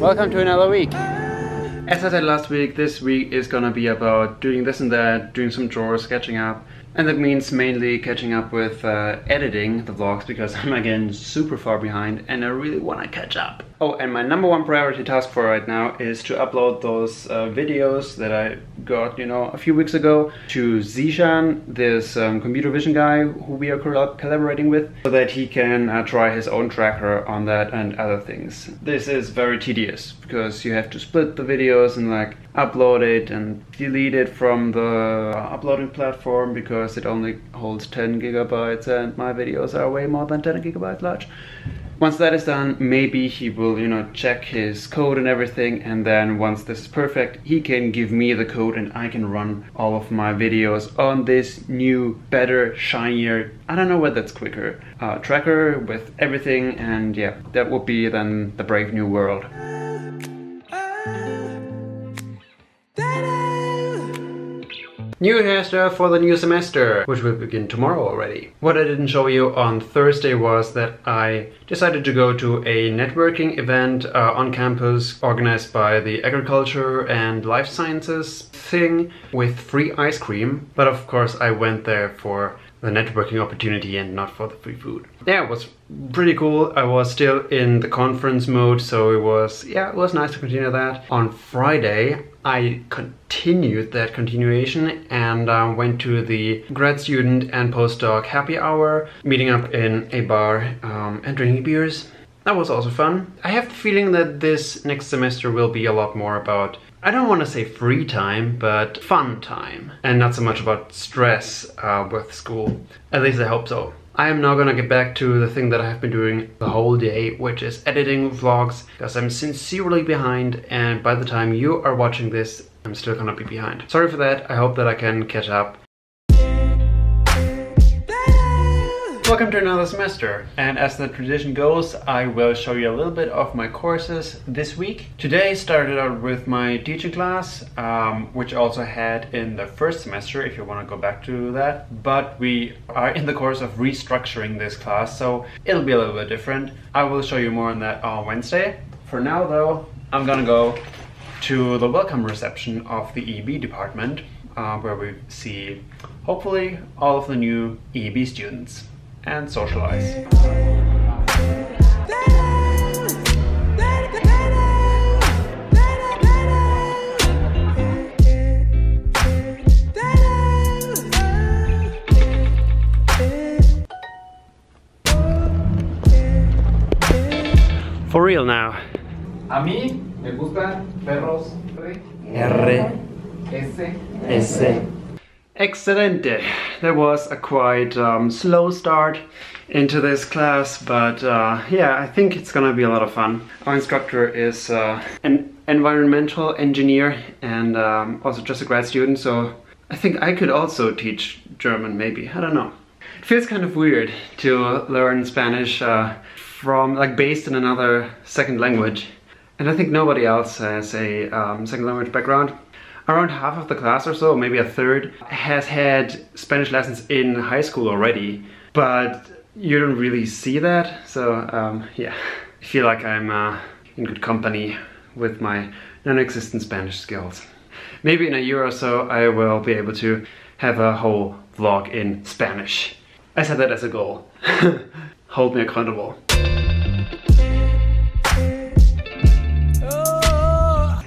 Welcome to another week. As I said last week, this week is gonna be about doing this and that, doing some chores, catching up. And that means mainly catching up with editing the vlogs because I'm again super far behind and I really want to catch up. Oh, and my number one priority task for right now is to upload those videos that I got, you know, a few weeks ago to Zishan, this computer vision guy who we are collaborating with, so that he can try his own tracker on that and other things. This is very tedious because you have to split the videos and like upload it and delete it from the uploading platform because it only holds 10 gigabytes and my videos are way more than 10 gigabytes large. Once that is done, maybe he will, you know, check his code and everything, and then once this is perfect, he can give me the code and I can run all of my videos on this new, better, shinier, I don't know whether that's quicker, tracker with everything, and yeah, that would be then the brave new world. New hairstyle for the new semester, which will begin tomorrow already. What I didn't show you on Thursday was that I decided to go to a networking event on campus organized by the Agriculture and Life Sciences thing with free ice cream. But of course I went there for the networking opportunity and not for the free food. Yeah, it was pretty cool. I was still in the conference mode, so it was nice to continue that. On Friday, I continued that continuation and went to the grad student and postdoc happy hour, meeting up in a bar and drinking beers. That was also fun. I have the feeling that this next semester will be a lot more about, I don't want to say free time, but fun time. And not so much about stress with school. At least I hope so. I am now gonna get back to the thing that I have been doing the whole day, which is editing vlogs, because I'm sincerely behind, and by the time you are watching this, I'm still gonna be behind. Sorry for that. I hope that I can catch up. Welcome to another semester, and as the tradition goes, I will show you a little bit of my courses this week. Today started out with my teaching class, which I also had in the first semester, if you want to go back to that. But we are in the course of restructuring this class, so it'll be a little bit different. I will show you more on that on Wednesday. For now though, I'm gonna go to the welcome reception of the EB department, where we see, hopefully, all of the new EB students. And socialize. For real now. A mí me gustan perros R. S. Excelente. That was a quite slow start into this class, but yeah, I think it's gonna be a lot of fun. Our instructor is an environmental engineer and also just a grad student, so I think I could also teach German, maybe. I don't know. It feels kind of weird to learn Spanish from, like, based in another second language. And I think nobody else has a second language background. Around half of the class or so, maybe a third, has had Spanish lessons in high school already, but you don't really see that, so yeah. I feel like I'm in good company with my non-existent Spanish skills. Maybe in a year or so I will be able to have a whole vlog in Spanish. I set that as a goal. Hold me accountable.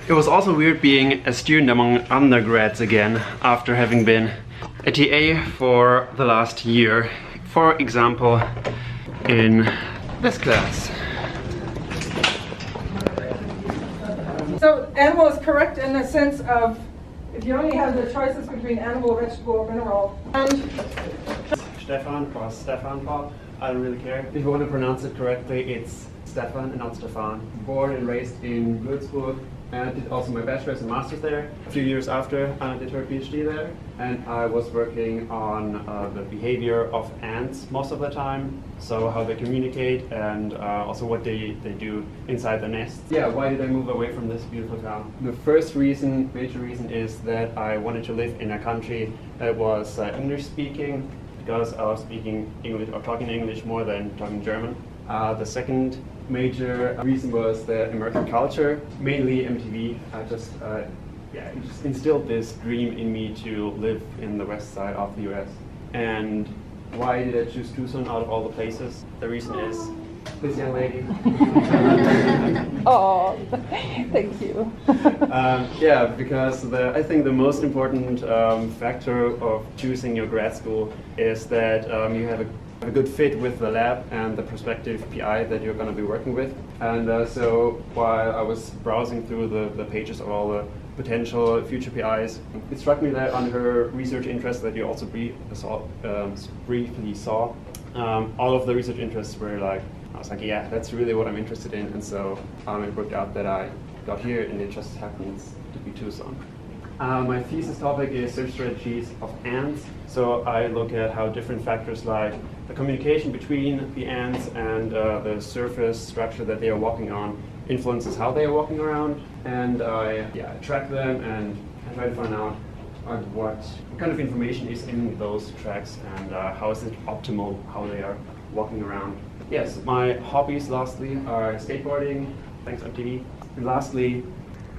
It was also weird being a student among undergrads again after having been a TA for the last year. For example, in this class. So animal is correct in the sense of if you only have the choices between animal, vegetable, or mineral. And Stefan or Stefan Pop, I don't really care. If you want to pronounce it correctly, it's Stefan and not Stefan. Born and raised in Würzburg. And I did also my bachelor's and master's there. A few years after, Anna did her PhD there. And I was working on the behavior of ants most of the time. So how they communicate and also what they do inside the nest. Yeah, why did I move away from this beautiful town? The first reason, major reason, is that I wanted to live in a country that was English speaking, because I was speaking English or talking English more than talking German. The second major reason was the American culture, mainly MTV. I just it just instilled this dream in me to live in the west side of the US. And why did I choose Tucson out of all the places? The reason is this young lady. Oh, thank you. Yeah, because I think the most important factor of choosing your grad school is that you have a good fit with the lab and the prospective PI that you're going to be working with. And so while I was browsing through the pages of all the potential future PIs, it struck me that on her research interests that you also briefly saw, all of the research interests were like, I was like, yeah, that's really what I'm interested in. And so it worked out that I got here, and it just happens to be Tucson. My thesis topic is search strategies of ants. So I look at how different factors like the communication between the ants and the surface structure that they are walking on influences how they are walking around. And I track them and I try to find out what kind of information is in those tracks and how is it optimal how they are walking around. Yes, my hobbies lastly are skateboarding, thanks MTV. And lastly,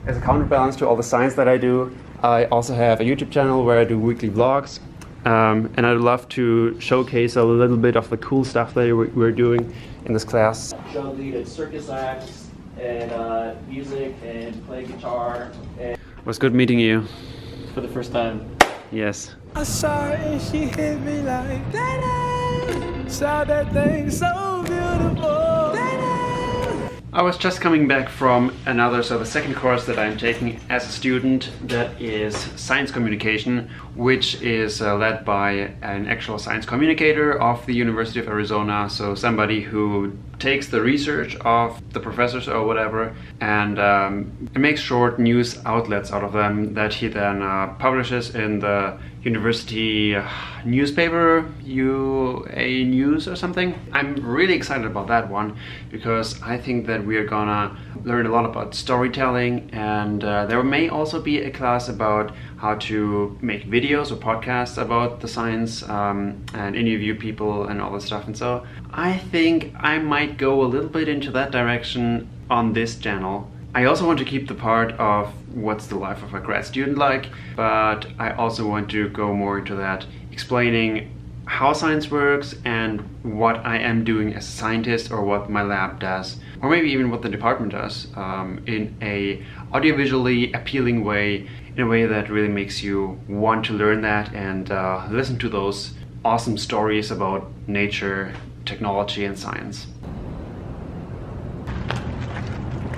as a counterbalance to all the science that I do, I also have a YouTube channel where I do weekly vlogs. And I'd love to showcase a little bit of the cool stuff that we're doing in this class. Show lead at circus acts and music and play guitar. And It was good meeting you. for the first time. Yes. I saw her and she hit me like that. Saw that thing so beautiful. I was just coming back from the second course that I'm taking as a student, that is science communication, which is led by an actual science communicator of the University of Arizona. So somebody who takes the research of the professors or whatever and makes short news outlets out of them that he then publishes in the university newspaper, UA News or something. I'm really excited about that one because I think that we are gonna learn a lot about storytelling, and there may also be a class about how to make videos or podcasts about the science and interview people and all this stuff. And so I think I might go a little bit into that direction on this channel. I also want to keep the part of what's the life of a grad student like, but I also want to go more into that, explaining how science works and what I am doing as a scientist, or what my lab does, or maybe even what the department does, in a audiovisually appealing way, in a way that really makes you want to learn that and listen to those awesome stories about nature, technology and science.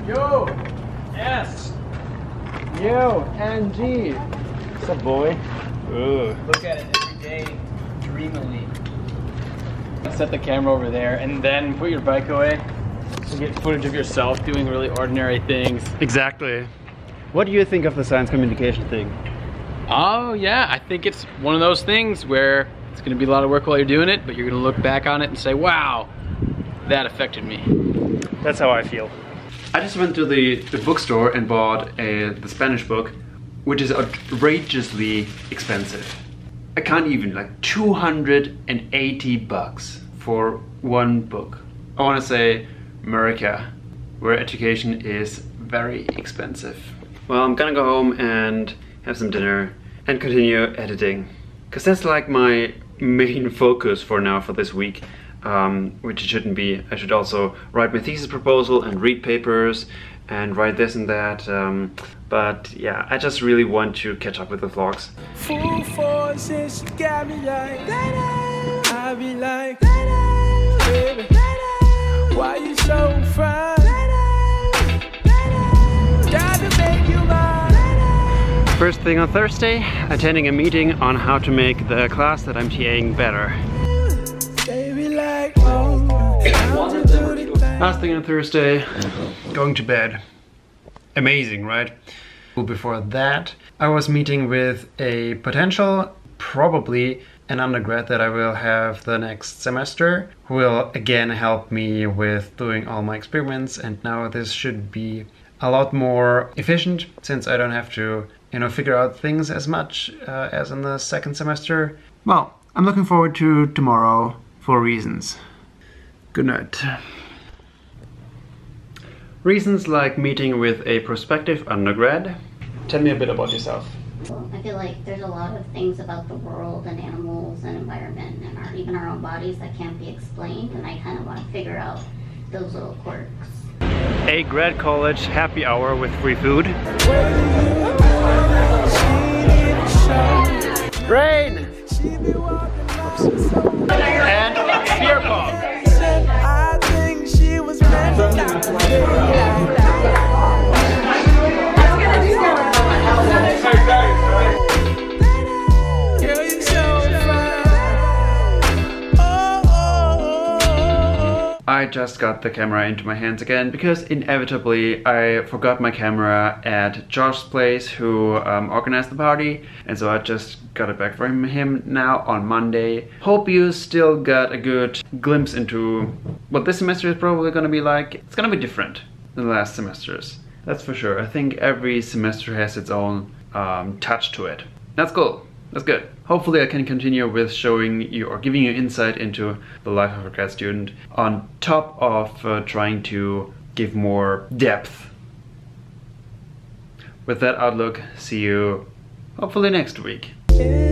Yo, Yes! yo, NG. What's up, boy? Ugh. Look at it every day, dreamily. Set the camera over there and then put your bike away and get footage of yourself doing really ordinary things. Exactly. What do you think of the science communication thing? Oh yeah, I think it's one of those things where it's gonna be a lot of work while you're doing it, but you're gonna look back on it and say, wow, that affected me. That's how I feel. I just went to the bookstore and bought the Spanish book, which is outrageously expensive. I can't even, like $280 for one book. I want to say America, where education is very expensive. Well, I'm gonna go home and have some dinner and continue editing, because that's like my main focus for now for this week. Which it shouldn't be. I should also write my thesis proposal and read papers and write this and that. But yeah, I just really want to catch up with the vlogs. Full force and she got me like I be like, baby, why you so fine? Gotta make you mine. First thing on Thursday, attending a meeting on how to make the class that I'm TAing better. Last thing on Thursday, going to bed. Amazing, right? Before that, I was meeting with a potential, probably an undergrad that I will have the next semester, who will again help me with doing all my experiments, and now this should be a lot more efficient since I don't have to, figure out things as much as in the second semester. Well, I'm looking forward to tomorrow for reasons. Good night. Reasons like meeting with a prospective undergrad. Tell me a bit about yourself. Well, I feel like there's a lot of things about the world and animals and environment and even our own bodies that can't be explained, and I kind of want to figure out those little quirks. A grad college happy hour with free food. Rain! And beer pong. I think she was meant girl, you're so fine. I just got the camera into my hands again because inevitably I forgot my camera at Josh's place, who organized the party, and so I just got it back from him now on Monday. Hope you still got a good glimpse into what this semester is probably going to be like. It's going to be different than the last semesters, that's for sure. I think every semester has its own touch to it. That's cool. That's good. Hopefully I can continue with showing you or giving you insight into the life of a grad student on top of trying to give more depth. With that outlook, see you hopefully next week. Yeah.